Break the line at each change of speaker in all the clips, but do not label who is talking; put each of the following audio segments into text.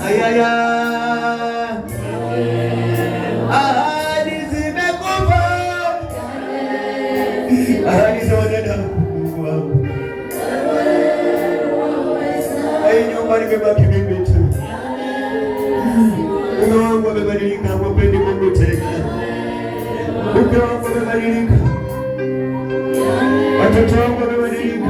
Ayaya. Ahadi zimekufa. Ahadi za wanadamu. Hii nyumba nimebaki mimi tu. Mume wangu amebadilika, hapendi Mungu tena. Mke wangu amebadilika. Watoto wangu wamebadilika.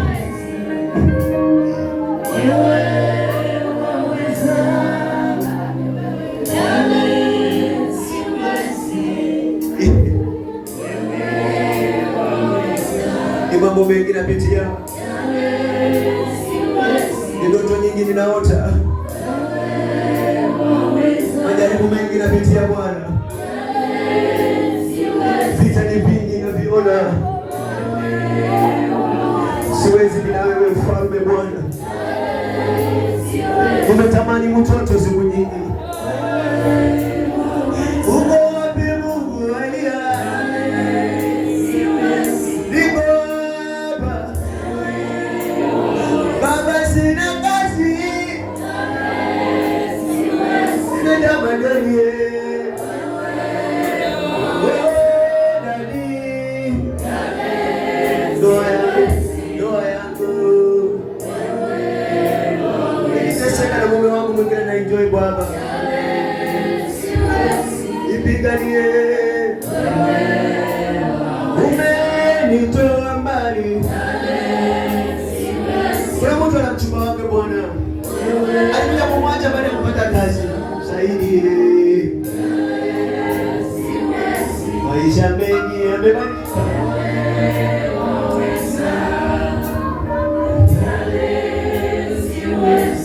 Ni mambo mengi napitia. Ni ndoto nyingi ninaota. Majaribu mengi napitia Bwana. Vita ni vingi naviona. Siwezi bila wewe mfalme Bwana. Nimetamani mtoto siku nyingi. Uko wapi Mungu Elia? Niko hapa. Baba sina kazi. Sina jamani. Enjoy Baba. Ipiganie. Umenitoa mbali. Kuna mtu ana mchumba wake Bwana. Alikuja kumwacha baada ya kupata kazi. Saidi. Maisha mengi yamebadilika.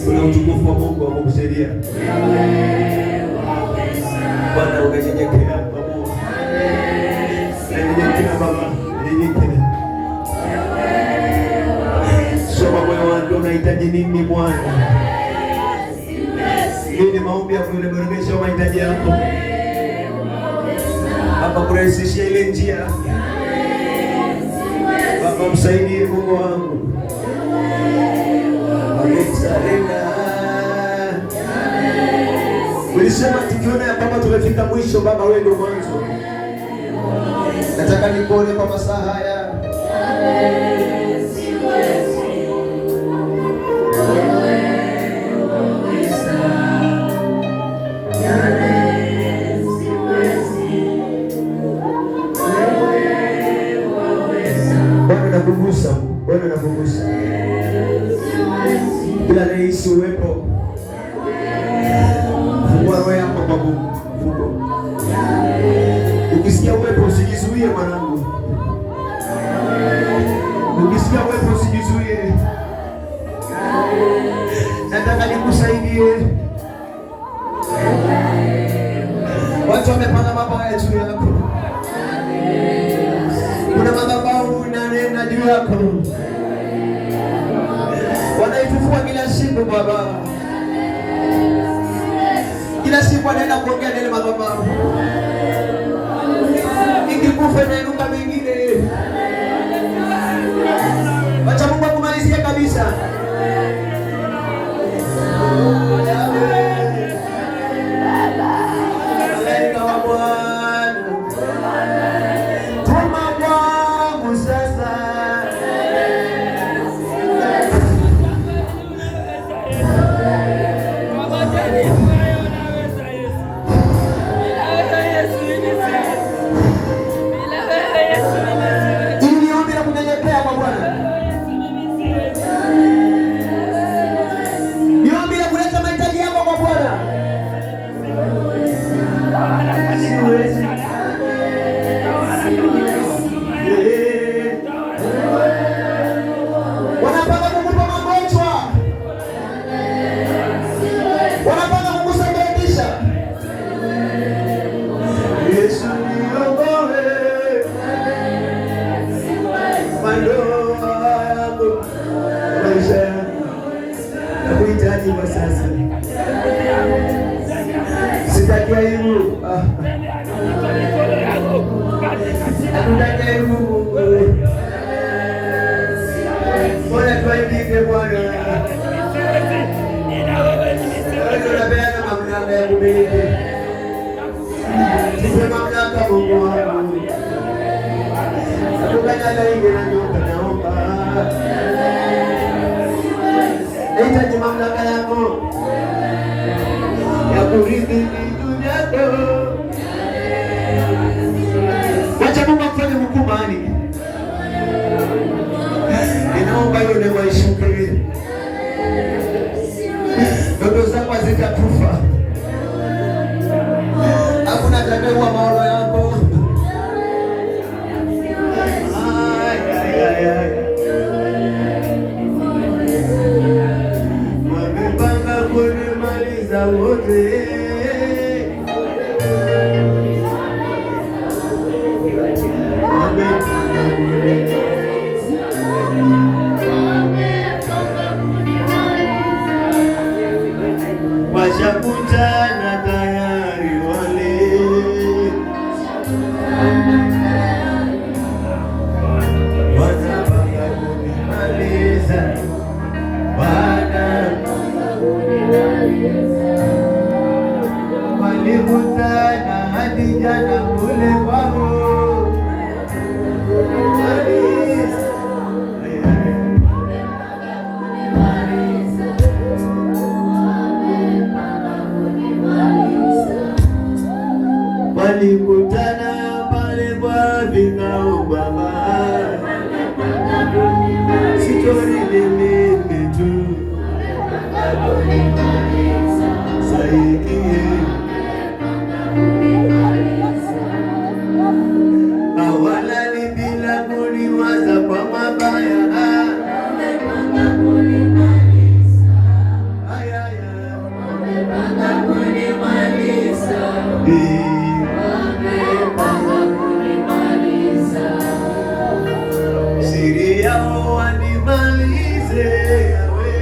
Kuna utukufu wa Mungu wakukusaidia. Bwana unanyenyekea Baba. Unanyenyekea Baba. Unanyenyekea. Soma moyo wangu unahitaji nini Bwana? Ni maombi yako yanaboresha mahitaji yako. Baba kurahisishia ile njia. Baba msaidie Mungu wangu. Ulisema tukiona ya kwamba tumefika mwisho Baba wewe ndio mwanzo. Nataka nikuone kwa masaa haya. Bwana nakugusa, Bwana nakugusa. Bila rahisi uwepo. Fungua roho yako kwa Mungu. Ukisikia uwepo usijizuie mwanangu. Ukisikia uwepo usijizuie. Nataka nikusaidie. Watu wamepanga mabaya juu yako. Kuna madhabahu inanena juu yako. Wanaifufua kila siku Baba. Kila siku anaenda kuongea nile madhabahu. Ikikufa inainuka mengine. Wacha Mungu akumalizie kabisa. Bwana tuaidike Bwana. nahitaji mamlaka yako ya kurithi vitu vyako. Wacha Mungu akufanye mkuu mahali. Ninaomba hiyo neema ishuke. Ndoto zako hazitakufa. Hakuna atakayeua maono yako. Wamepanga kunimaliza wote. Washakutana tayari wale. Wanapanga kunimaliza. Walikutana hadi jana kule kwao. Walikutana pale kwa vikao baba. Sitori ni mimi tu. Saidie. Hawalali bila kuniwaza kwa mabaya. Siri yao wanimalize yawe.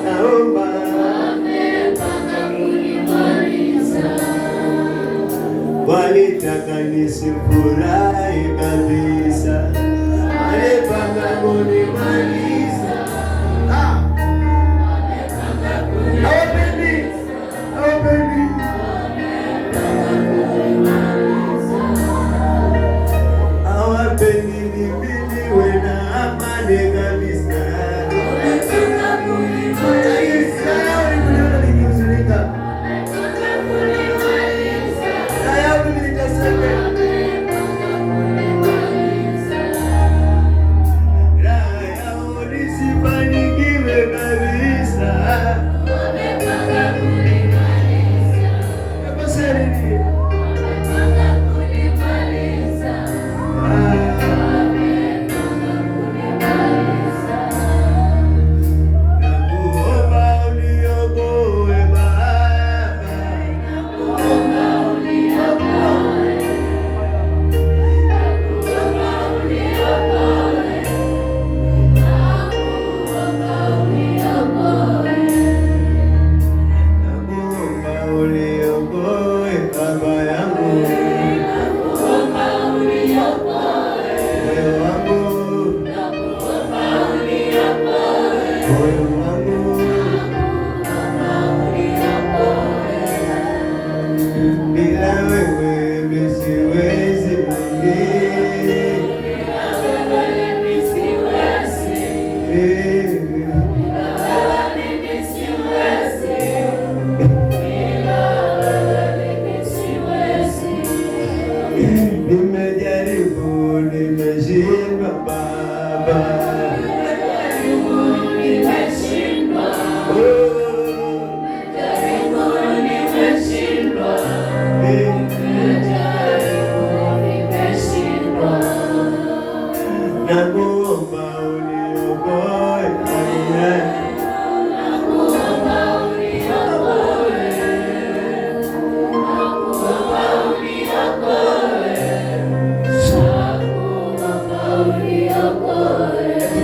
Naomba. Walitaka nisifurahi kabisa. Walipanga kunimaliza. Hawapendi niwe na amani kabisa. Nimejaribu, nimeshindwa Baba. Nakuomba uniokoe.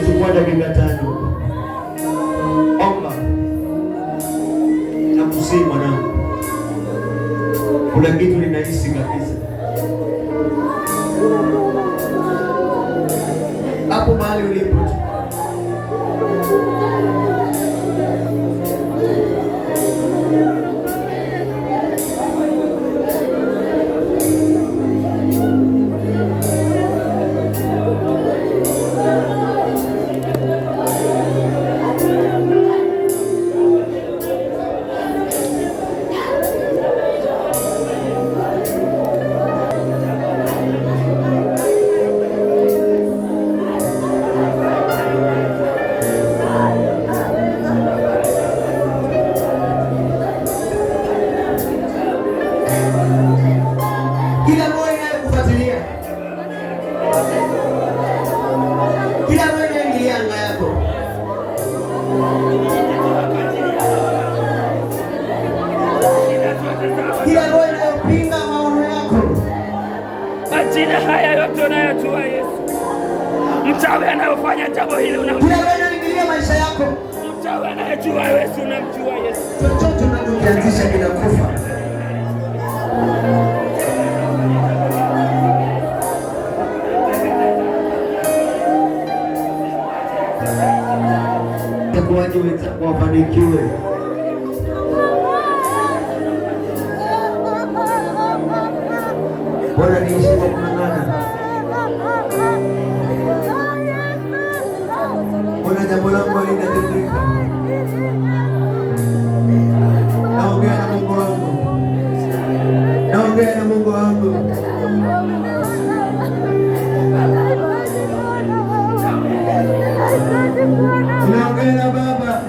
Chukua dakika 5. Omba. Nakusihi mwanangu. Kuna kitu ninahisi kabisa.
na haya yote unayojua Yesu. Mchawi anayofanya jambo hili unamjua.
Maisha yako.
Mchawi anayejua Yesu unamjua Yesu.
Chochote unachokianzisha kinakufa. Takuwaje wafanikiwe. Bwana niishi kwa kung'ang'ana. Bwana jambo langu halinatimika. Naongea na Mungu wangu. Naongea na Mungu wangu. Naongea na Baba.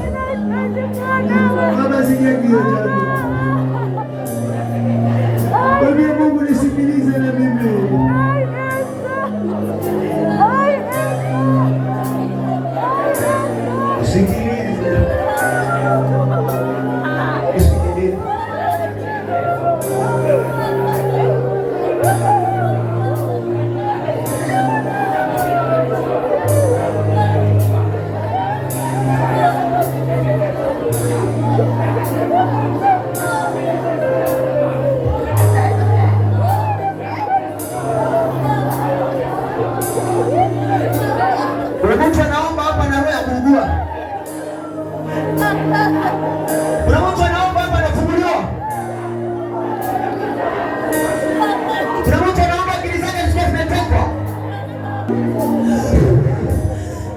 Baba sikia kilio changu. Mwambie Mungu nisikilize na mimi. Mtu anaomba hapa na roho ya kuugua. Kuna mtu anaomba hapa anafunguliwa. Kuna mtu anaomba akili zake zimetekwa.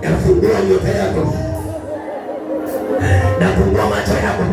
Nafungua nyota yako. Nafungua macho yako.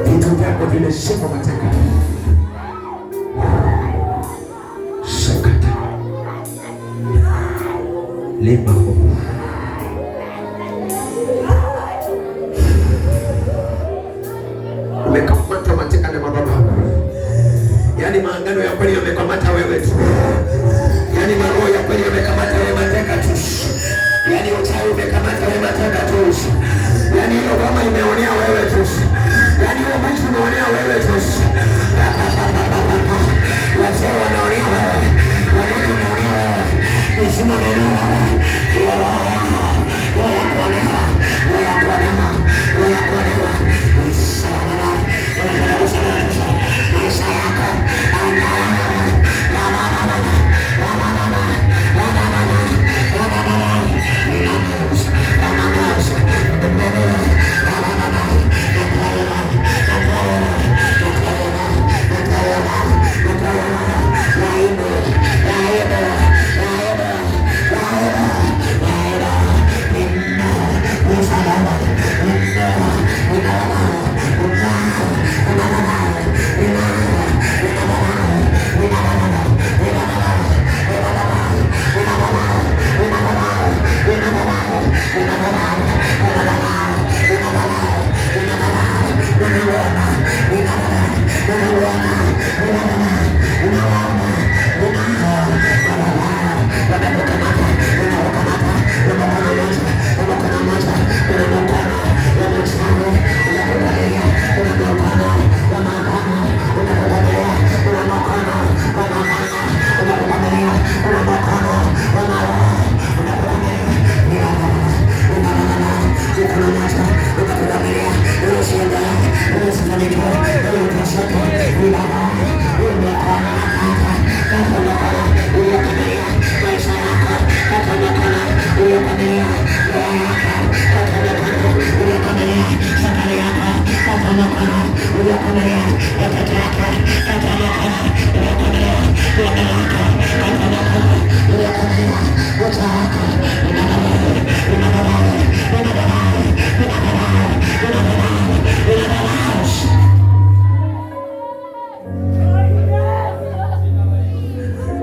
Vitu vyako vimeshikwa mateka. Sokata. Lima. Umekamata mateka na mababa. Yaani maangano ya kweli yamekamata wewe tu. Yaani maroho ya kweli yamekamata wewe mateka tu. Yaani uchawi umekamata wewe mateka tu. Yaani hiyo kama imeonea wewe tu. Yaani hiyo maisha unaonea wewe tu. Wazee wanaonea wewe. Wanaona unaonea wewe. Misimu unaonea wewe.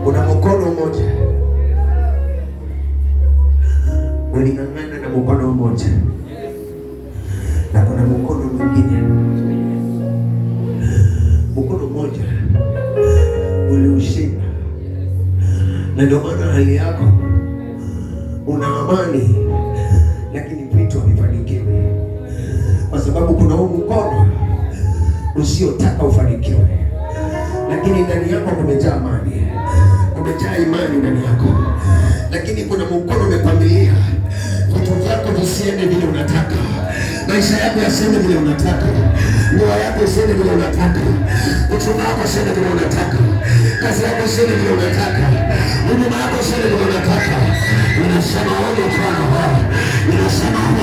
Kuna mkono mmoja uling'ang'ana na mkono mmoja, na kuna mkono mwingine. Mkono mmoja uliushinda, na ndio maana hali yako una amani, lakini vitu havifanikiwi, kwa sababu kuna huu mkono usiotaka ufanikiwe, lakini ndani yako kumejaa amani, kumejaa imani ndani yako. Lakini kuna mkono umepamilia vitu vyako visiende vile unataka, maisha yako yasiende vile unataka, ndoa yako isiende vile unataka, uchumi wako usiende vile unataka, kazi yako isiende vile unataka, huduma yako isiende vile unataka. Unasema wewe mkono wao, unasema wewe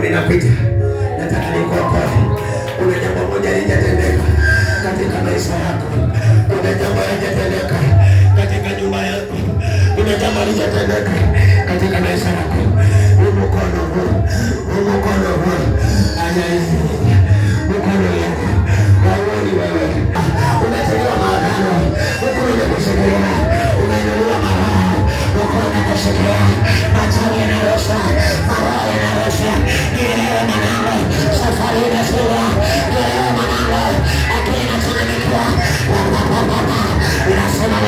ninapita, nataka nikuokoe. Kuna jambo moja halijatendeka katika maisha yako, kuna jambo halijatendeka katika nyumba yako, kuna jambo halijatendeka katika maisha yako. Mkono huu, mkono huu, anaisi mkono yako hauoni wewe, unatiliwa maagano, mkono unakushikilia, unainuliwa maroho, mkono unakushikilia, machawi yanarusha, maroho yanarusha. Nielewe mwanangu, safari inasura, nielewe mwanangu, akili inachanganyikiwa, inasema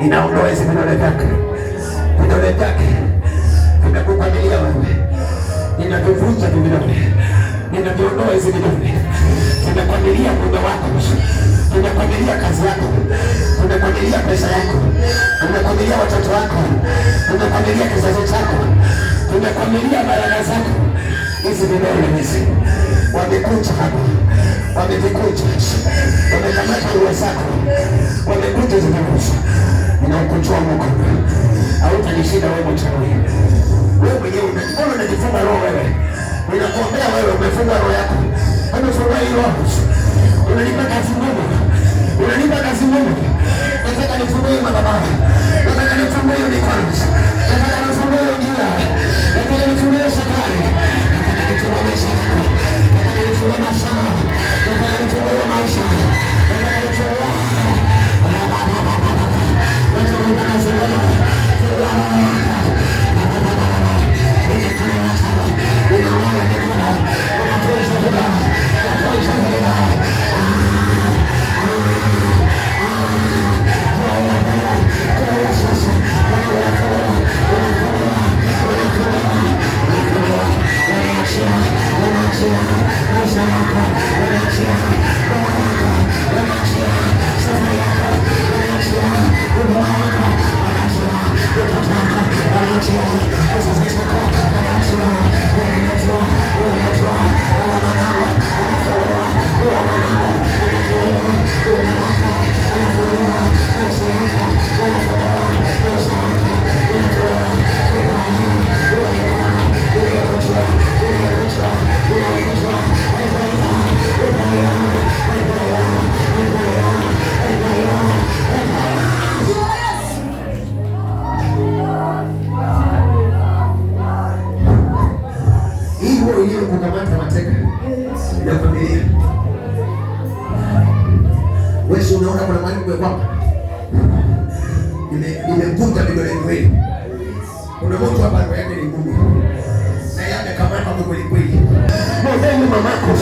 inaondoa hizi vidole vyake, vidole vyake vimekukamilia wewe, ninavivunja vidole, ninaviondoa hizi vidole, vimekamilia mume wako, vimekamilia kazi yako, vimekamilia pesa yako, vimekamilia watoto wako, vimekamilia kizazi chako, vimekamilia baraka zako. Hizi vidole hizi wamekuja hapa, wamevikuja, wamekamata nguo zako, wamekuja zinakuza, ninakutoa mkono, hautanishinda wewe mchawi. Wewe mwenyewe unajifunga roho wewe, ninakuombea wewe, umefunga roho yako, umefunga hilo. Unanipa kazi ngumu. Unanipa kazi ngumu. Nataka nifungue madhabahu. Nataka nifungue mikono. Nataka nifungue njia. Nataka nifungue safari. Nataka nifungue maisha. Nataka nifungue maisha. Nataka nifungue maisha. Nataka nifungue. Kukamata mateka ya familia. Wewe unaona kuna mahali kwa kwamba nimevunja vidole viwili. Kuna mtu hapa roho yake ni ngumu. Na yeye amekamata kwa kweli kweli. Mwambie mamako,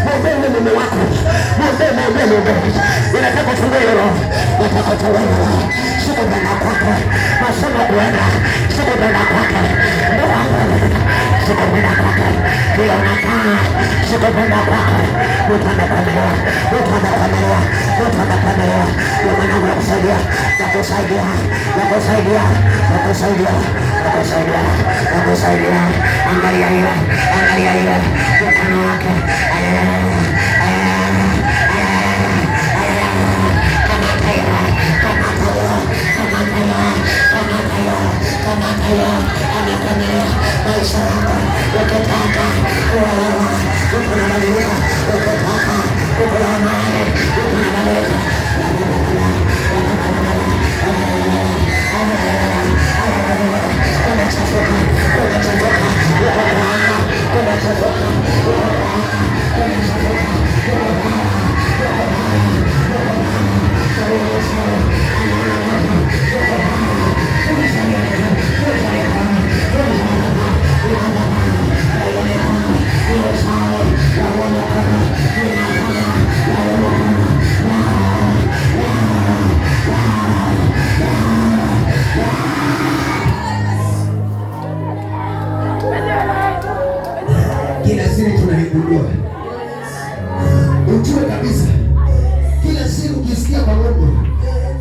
mwambie mume wako, mwambie mume. Unataka kufungua roho. Unataka kufungua roho. Sio bana kwako. Masema bwana. Sio bana kwako. Sio bana kwako. Bila unakaa. Sio bana kwako. Utaangalia. Utaangalia. Utaangalia. Mwana anakusaidia. Nakusaidia. Nakusaidia. Nakusaidia. Nakusaidia. Nakusaidia. Angalia hiyo. Angalia hiyo. Mkono wake. Maisha yako ukitaka kuolewa, unabadilika. Ukitaka kuolewa naye unabadilika. Kila siri tunaigundua. Ujue kabisa kila siri ukisikia kwa Mungu,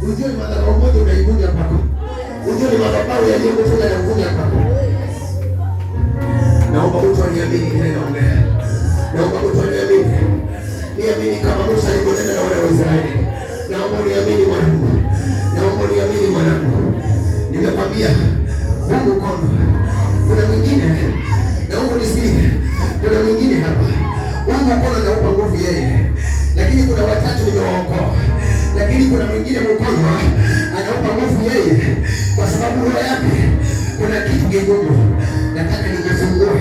ujue ni madhabahu moja unaivunja kwako. Ujue ni madhabahu yaliyokufunga na kuvunja kwako. Naomba mtu aniamini kile naongea. Naomba mtu aniamini. Niamini kama Musa alivyonena na wana wa Israeli. Naomba niamini mwanangu. Naomba niamini mwanangu. Nimekwambia huu mkono. Kuna mwingine naomba nisikie. Kuna mwingine hapa. Huu mkono naupa nguvu yeye. Lakini kuna watatu nimewaokoa. Lakini kuna mwingine mkono anaupa nguvu yeye kwa sababu roho yake kuna kitu kigumu. Nataka nikufungue.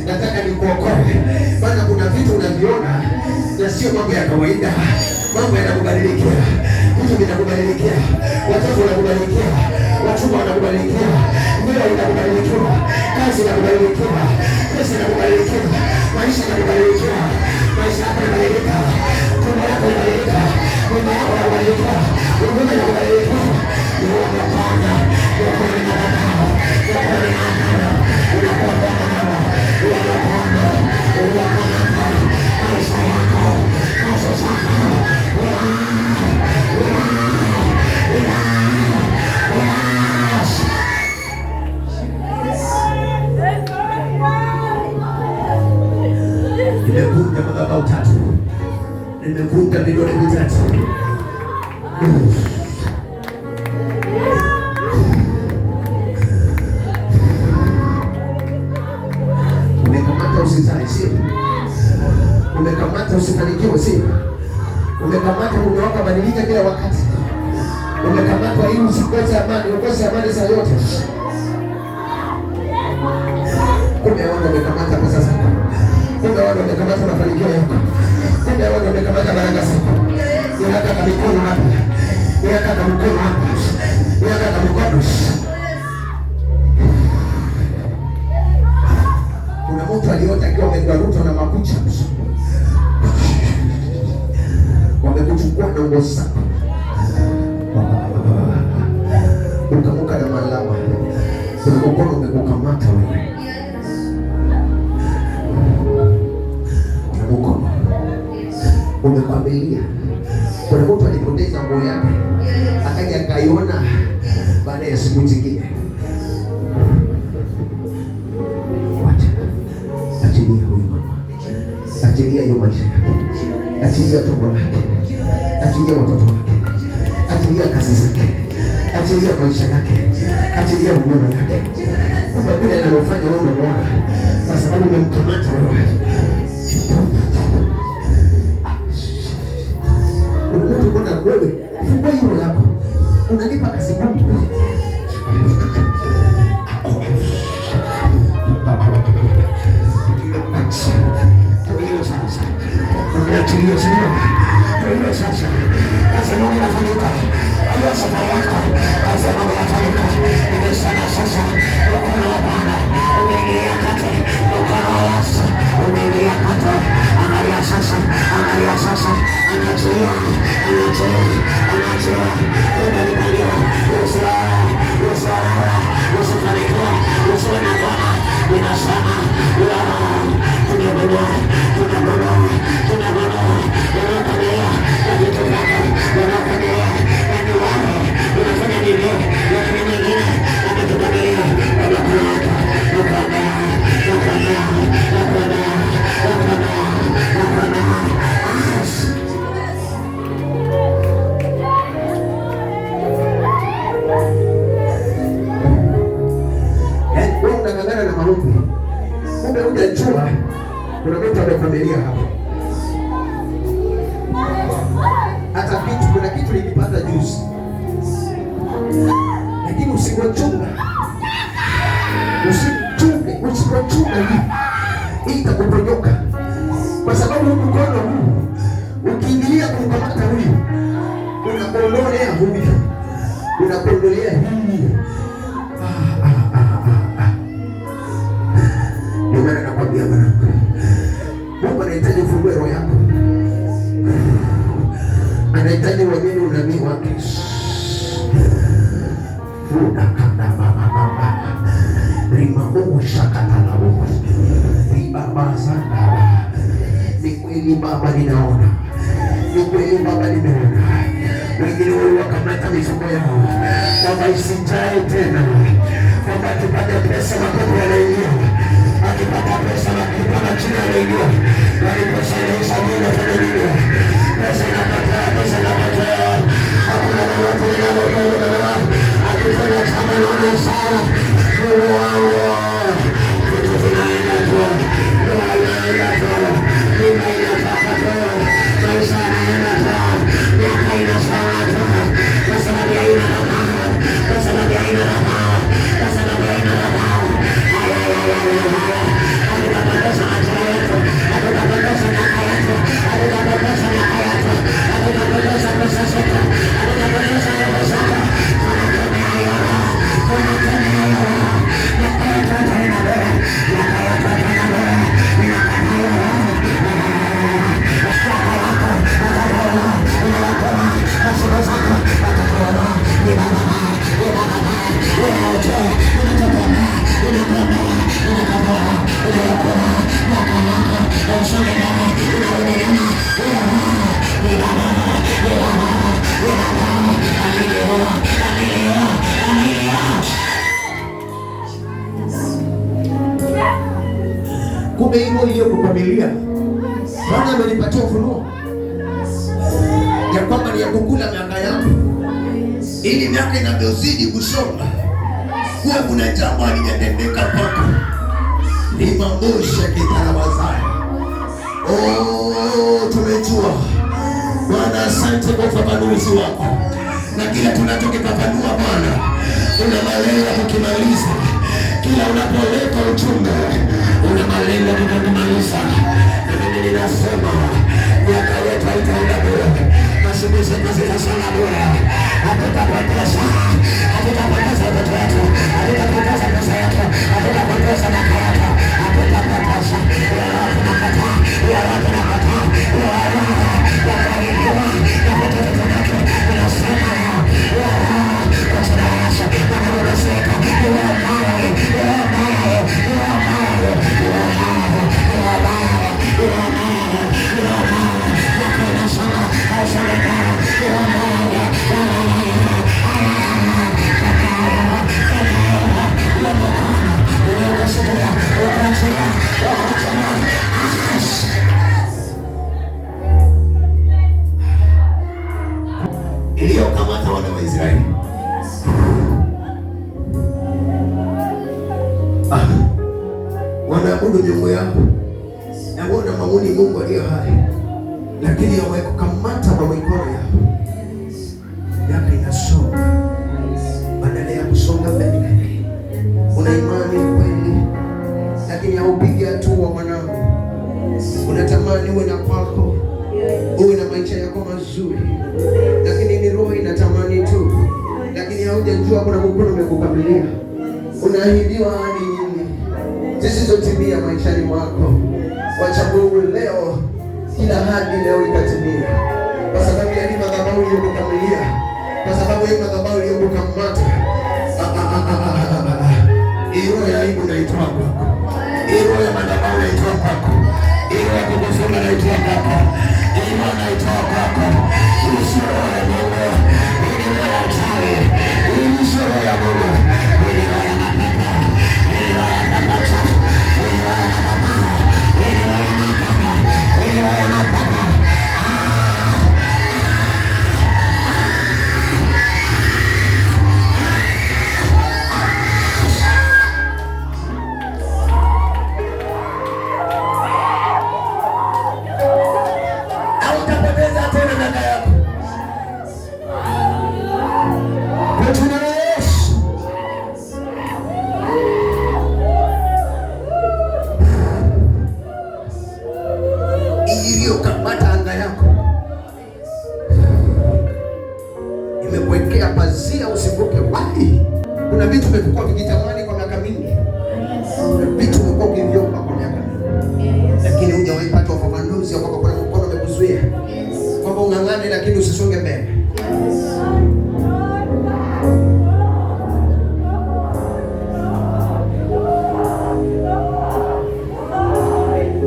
Nataka nikuokoe. Maana kuna vitu unaviona na sio mambo ya kawaida. Mambo yanakubadilikia. Vitu vinakubadilikia. Watoto wanakubadilikia. Wachumba wanakubadilikia. Ndoa inakubadilikia. Kazi inakubadilikia. Pesa inakubadilikia. Maisha inakubadilikia. Maisha yako yanabadilika. Tumbo lako linabadilika. Mama yako yanabadilika. Huduma inakubadilika. Ndio unapanda. Ndio unapanda. Ndio unapanda. Unapanda. Unapanda. Unapanda. Maisha yako. Kazi zako. Nimevunja madhabahu tatu. Nimevunja vidole vitatu. Umekamata usitani, sio? Umekamata usifanikiwe, si umekamata mume wako badilika kila wakati. Umekamata ili usikose amani, ukose amani saa yote. Kumbe wao wamekamata pesa zako. Kumbe wao wamekamata mafanikio yako. Kumbe wao wamekamata baraka zako. Unataka mikono hapa. Unataka mkono hapa. Unataka mkono. Kuna mtu aliota akiwa amegwarutwa na makucha. Wamekuchukua na nguo zako. Ukamuka na malama. Kuna mkono umekukamata wewe. Mkono umekwamilia. Kuna mtu alipoteza nguo yake, akaja akaiona baada ya siku nyingine. Achilia huyu mama, achilia hiyo maisha yake, achilia tumbo lake, achilia watoto wake, achilia kazi zake, achilia maisha yake, achilia huduma yake. Kumbe vile analofanya wewe unaona, kwa sababu umemkamata wewe. Unataka kuona wewe, fungua hiyo yako. Unalipa kazi ngumu. Tulia sasa. Sasa Mungu anafanyika. Hiyo safari yako. Sasa Mungu anafanyika. Nimesema sasa. Mkono wa Bwana umeingia kati. Mkono wa Yesu umeingia kati. Angalia sasa. Angalia. Unanibaliwa. Usifanikiwa. Usiona Bwana. Ninasema. Unang'ang'ana na maombi. Kumbe hujajua kuna mtu amefamilia hapa. Hata kuna kitu nilipata juzi. Lakini usipochunga hii itakuponyoka. Kwa sababu mkono huu ukiingilia kumkamata huyu, unakondolea huyu. Unakondolea hii. Ndio maana nakwambia mwanangu, Mungu anahitaji ufungue roho yako. Anahitaji uamini unabii wake. Unakanda baba. Rimamu shakatala Mungu. Baba sana. Ni kweli Baba ninaona. Ni kweli Baba nimeona. Wengine wao wakamata mifuko yao. Baba isijae tena. Baba tupate pesa makopo yanaingia. Akipata pesa na kupata chini anaingia. Bali pesa inaisha bila familia. Pesa inapata. Hakuna lolote linalokuwa. Akifanya kama naona sana. Vitu vinaenda tu. Maisha yanaenda tu. Miaka inasonga tu. Kwa sababu ya ina na mama. Kwa sababu ya ina na mama. Kwa sababu ya ina na mama. Kumbe hivyo iliyokukwamilia Bwana amenipatia ufunuo ya kwamba ni ya kukula miaka yangu, ili miaka inavyozidi kusonga kuwa kuna jambo halijatendeka kwako. Ni mambosha kitarabazaya Tumejua Bwana, asante kwa ufafanuzi wako, na kila tunachokifafanua Bwana una malengo kukimaliza. Kila unapoleta ujumbe una malengo kukumaliza. Na mimi ninasema miaka yetu haitaenda bure, masiku zetu zitasonga bure. Hatutapoteza, hatutapoteza watoto wetu, hatutapoteza pesa yetu, hatutapoteza maka yetu, hatutapoteza. Tunakataa, tunakataa, iliyokamata wana wa Israeli. Wanaabudu miungu yao na wana mauni Mungu aliye hai, lakini wamekukamata kwa mikono yao. Miaka inasonga, badala ya kusonga mbele. Una imani kweli, lakini haupigi hatua mwanangu. Unatamani uwe na kwako, uwe na maisha yako mazuri, lakini ni roho inatamani tu, lakini haujajua kuna mkono umekukabilia. Unaahidiwa ahadi nyingi zisizotimia maishani mwako. Wacha Mungu leo, kila ahadi leo ikatimia, kwa sababu ya hii madhabahu iliyokukabilia, kwa sababu ya hii madhabahu iliyokukamata. Roho ya aibu naitoa kwako, roho ya madhabahu naitoa kwako, roho ya kukufunga naitoa kwako, roho naitoa kwako. Sio roho ya Mungu, ni roho ya uchawi, sio roho ya Mungu, ni roho ya mapepo, ni roho ya mapepo, ni roho ya mapepo, ni roho ya mapepo, ni roho ya mapepo. Iliyokamata anga yako imekuwekea pazia usivuke. Wapi? Kuna vitu vimekuwa vikitamani kwa miaka mingi, kuna vitu vimekuwa vikivyomba kwa miaka mingi, lakini hujawahi pata ufafanuzi ya kwamba kuna mkono umekuzuia, kwamba ung'ang'ane lakini usisonge mbele.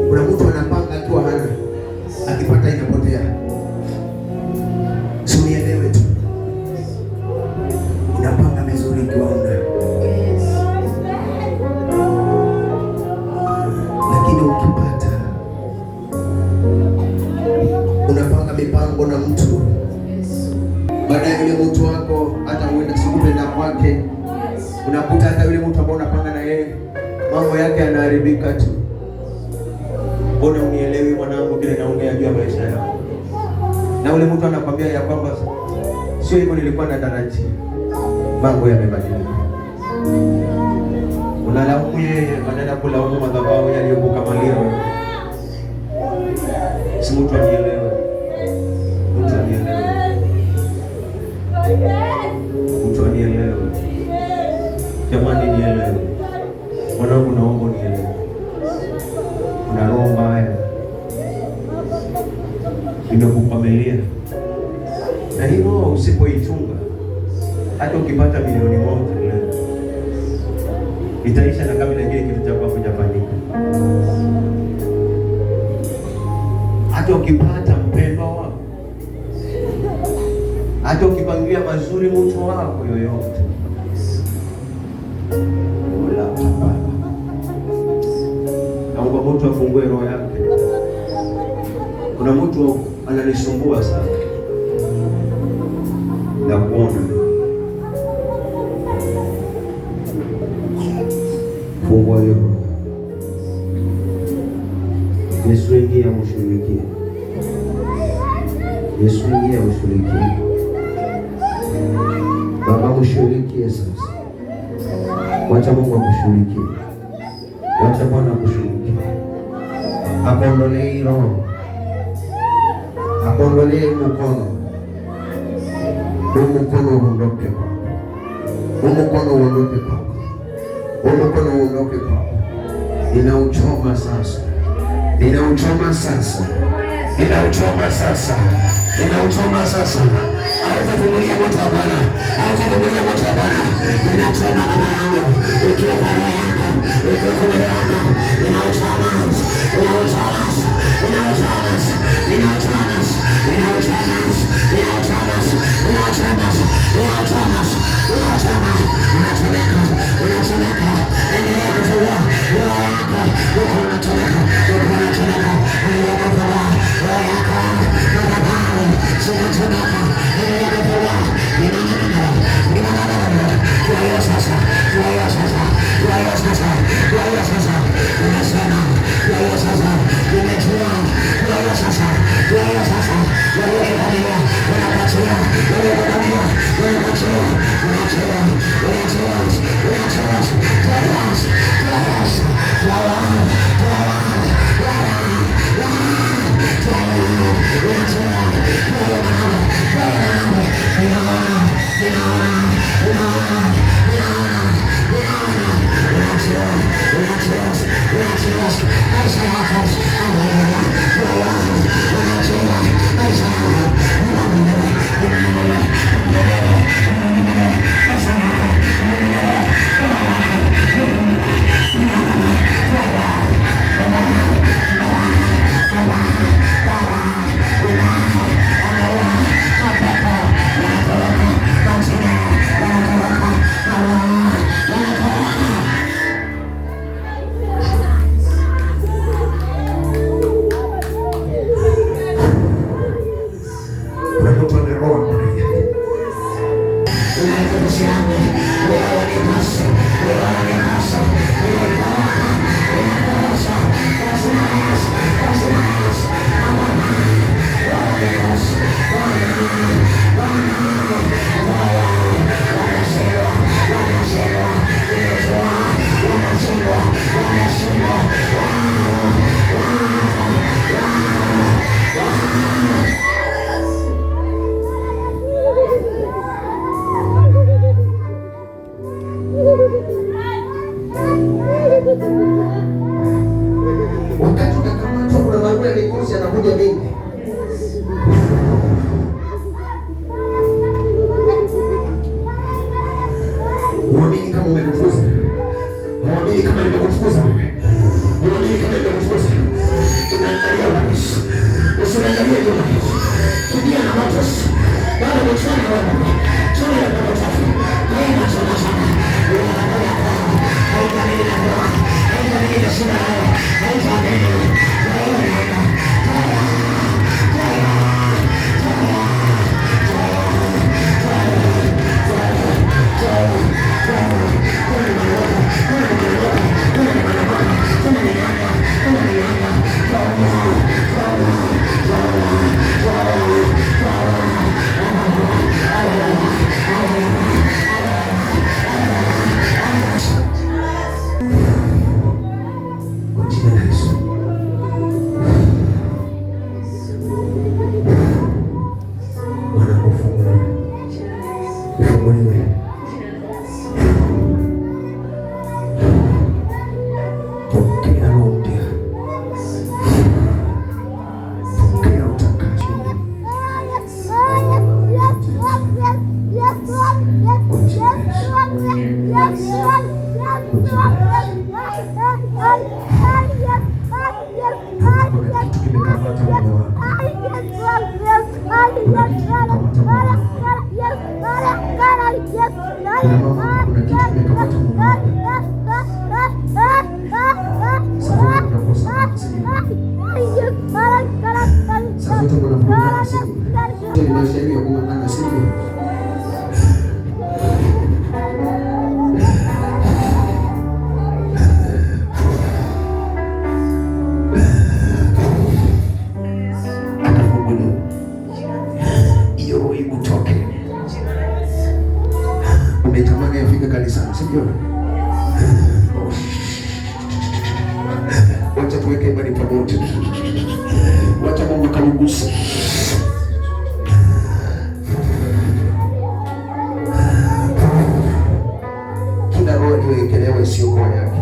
Kuna mtu anapanga akiwa hana, akipata inapotea. Unielewe tu, unapanga vizuri ukiwa huna, lakini ukipata unapanga mipango na mtu. Baada ya yule mtu wako hata uenda sikupenda kwake, unakuta hata yule mtu ambao unapanga na yeye mambo yake yanaharibika tu. Mbona unielewi mwanangu kile naongea juu ya maisha yako? Na ule mtu anakwambia ya kwamba sio hivyo nilikuwa natarajia. Mambo yamebadilika. Unalaumu yeye badala ya kulaumu madhabahu yaliyokukamaliwa. Si mtu anielewe. Mtu anielewe. Mtu anielewe. Jamani nielewe. Mwanangu naomba unielewe. Una roho mbaya imekukamilia, na hii roho usipoichunga, hata ukipata milioni moja leo itaisha, na kama kile kitu cha kwako kitafanyika. Hata ukipata mpendwa wako, hata ukipangilia mazuri mtu wako yoyote, naomba mtu afungue roho yake. Kuna mtu ananisumbua sana na kuona, fungua hiyo. Yesu, ingia ushughulikie. Yesu, ingia ushughulikie. Baba, ushughulikie sasa. Wacha Mungu akushughulikie. Wacha Bwana akushughulikie. Akuondolee roho. Akuondolee mkono. Mkono uondoke kwako. Mkono uondoke kwako. Mkono uondoke kwako. Ninauchoma sasa. Ninauchoma sasa. Ninauchoma sasa. Ninauchoma sasa. Hautavumilia moto wa Bwana. Hautavumilia moto wa Bwana. Ninachoma baba yangu. Ikiwa baba yangu. Ikiwa baba yangu. Ninauchoma. Ninauchoma. Ninauchoma. Ninauchoma. Ninauchoma. Ninauchoma. Ninauchoma. Ninauchoma. Ninauchoma. Unachomeka. Unachomeka. Endelea kufua. Roho yako. Uko unachomeka. Uko unachomeka. Endelea kufua. Roho yako. Madhabahu. Zinachomeka. Endelea kufua. Ninanana. Ninanana. Kwa hiyo sasa. Kwa hiyo sasa. Kwa hiyo sasa. Kwa hiyo sasa. Unasema. Kwa hiyo sasa. Umejua. Kwa hiyo sasa. Kwa hiyo sasa. Kwa hiyo kufanya. Unapachia. Kwa hiyo kufanya. Unapachia. Unachia. Unachia. Unachia. Flowers. Flowers. Flowers. Wakati utakamatwa kuna barua mikosi anakuja mingi. Uamini kama umekufuza. Uamini kama nimekufuza wewe. Uamini kama nimekufuza. Unaangalia wapi? Usiangalie nyuma. Kimbia na moto. Bado mchana wewe. Chana ya moto. Nenda sana sana. Unaangalia kwa. Haitani na kwa. Haitani na shida. Haitani. anayefika kanisani, sijui. Wacha tuweke imani pamoja. Wacha Mungu kamguse. Kila roho iliyowekelewa isiyokuwa yake.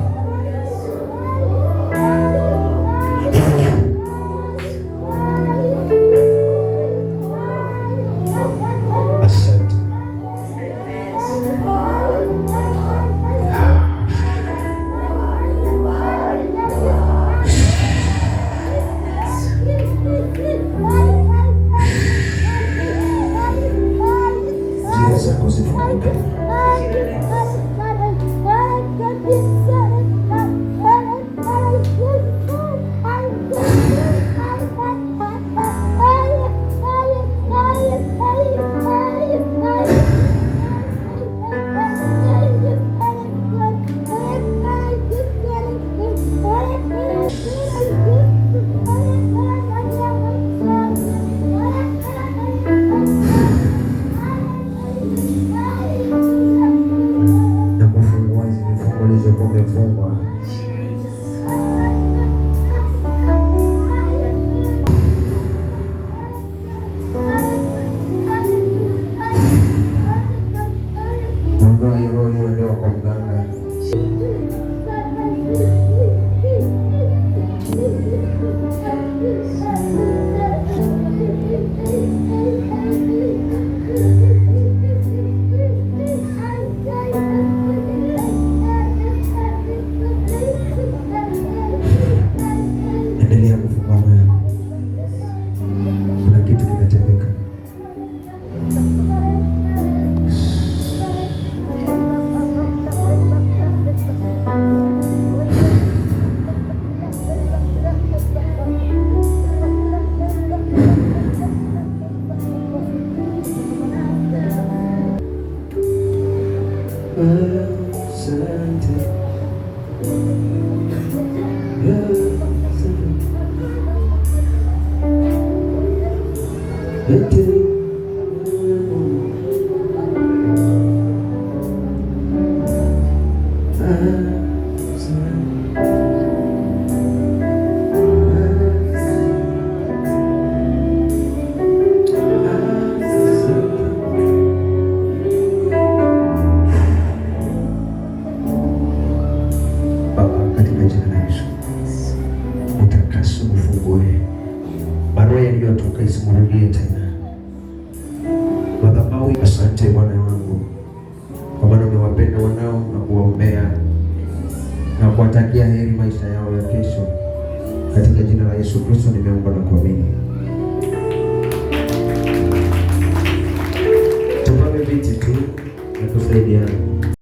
Isimrudie tena. Madhabahu, asante Bwana wangu, kwa maana umewapenda wanao na kuwaombea na kuwatakia heri maisha yao ya kesho. Katika jina la Yesu Kristo nimeomba na kuamini. Tupame viti tu na tusaidiane.